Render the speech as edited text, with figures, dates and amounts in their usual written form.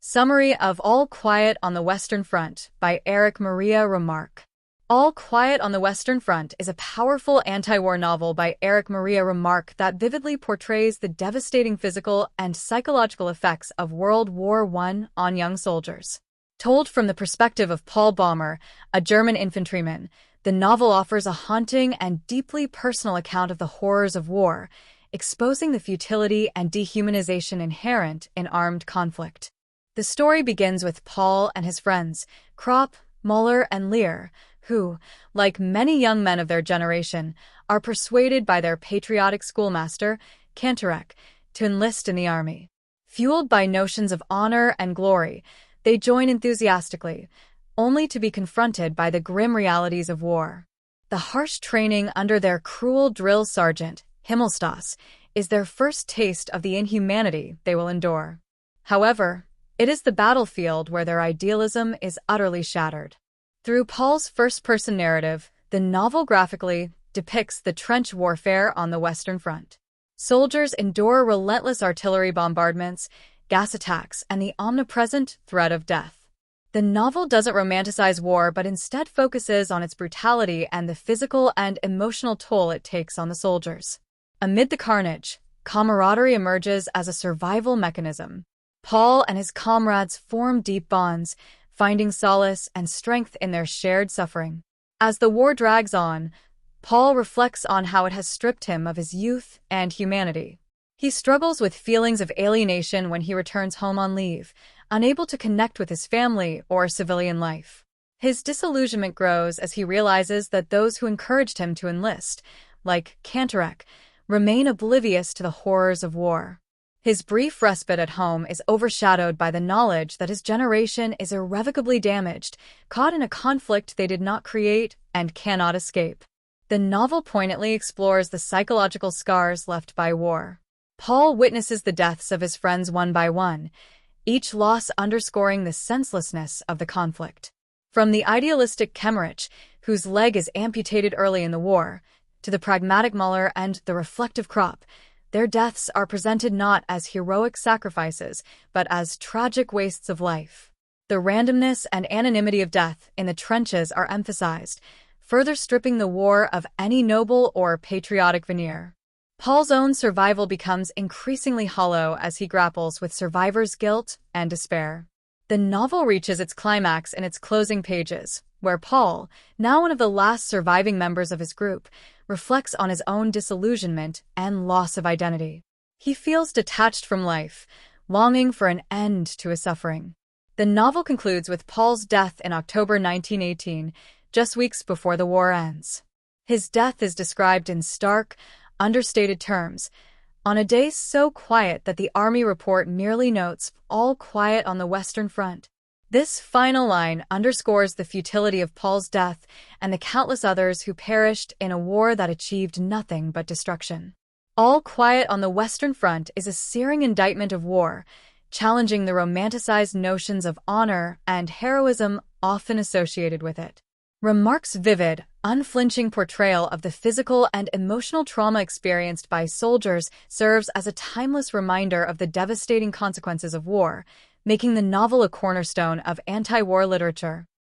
Summary of All Quiet on the Western Front by Erich Maria Remarque. All Quiet on the Western Front is a powerful anti-war novel by Erich Maria Remarque that vividly portrays the devastating physical and psychological effects of World War I on young soldiers. Told from the perspective of Paul Baumer, a German infantryman, the novel offers a haunting and deeply personal account of the horrors of war, exposing the futility and dehumanization inherent in armed conflict. The story begins with Paul and his friends, Kropp, Müller, and Lear, who, like many young men of their generation, are persuaded by their patriotic schoolmaster, Kantorek, to enlist in the army. Fueled by notions of honor and glory, they join enthusiastically, only to be confronted by the grim realities of war. The harsh training under their cruel drill sergeant, Himmelstas, is their first taste of the inhumanity they will endure. However, it is the battlefield where their idealism is utterly shattered. Through Paul's first-person narrative, the novel graphically depicts the trench warfare on the Western Front. Soldiers endure relentless artillery bombardments, gas attacks, and the omnipresent threat of death. The novel doesn't romanticize war but instead focuses on its brutality and the physical and emotional toll it takes on the soldiers. Amid the carnage, camaraderie emerges as a survival mechanism. Paul and his comrades form deep bonds, finding solace and strength in their shared suffering. As the war drags on, Paul reflects on how it has stripped him of his youth and humanity. He struggles with feelings of alienation when he returns home on leave, unable to connect with his family or civilian life. His disillusionment grows as he realizes that those who encouraged him to enlist, like Kantorek, remain oblivious to the horrors of war. His brief respite at home is overshadowed by the knowledge that his generation is irrevocably damaged, caught in a conflict they did not create and cannot escape. The novel poignantly explores the psychological scars left by war. Paul witnesses the deaths of his friends one by one, each loss underscoring the senselessness of the conflict. From the idealistic Kemmerich, whose leg is amputated early in the war, to the pragmatic Müller and the reflective Kropp, their deaths are presented not as heroic sacrifices, but as tragic wastes of life. The randomness and anonymity of death in the trenches are emphasized, further stripping the war of any noble or patriotic veneer. Paul's own survival becomes increasingly hollow as he grapples with survivors' guilt and despair. The novel reaches its climax in its closing pages, where Paul, now one of the last surviving members of his group, reflects on his own disillusionment and loss of identity. He feels detached from life, longing for an end to his suffering. The novel concludes with Paul's death in October 1918, just weeks before the war ends. His death is described in stark, understated terms, on a day so quiet that the army report merely notes, "All quiet on the Western Front." This final line underscores the futility of Paul's death and the countless others who perished in a war that achieved nothing but destruction. All Quiet on the Western Front is a searing indictment of war, challenging the romanticized notions of honor and heroism often associated with it. Remarque's vivid, unflinching portrayal of the physical and emotional trauma experienced by soldiers serves as a timeless reminder of the devastating consequences of war, making the novel a cornerstone of anti-war literature.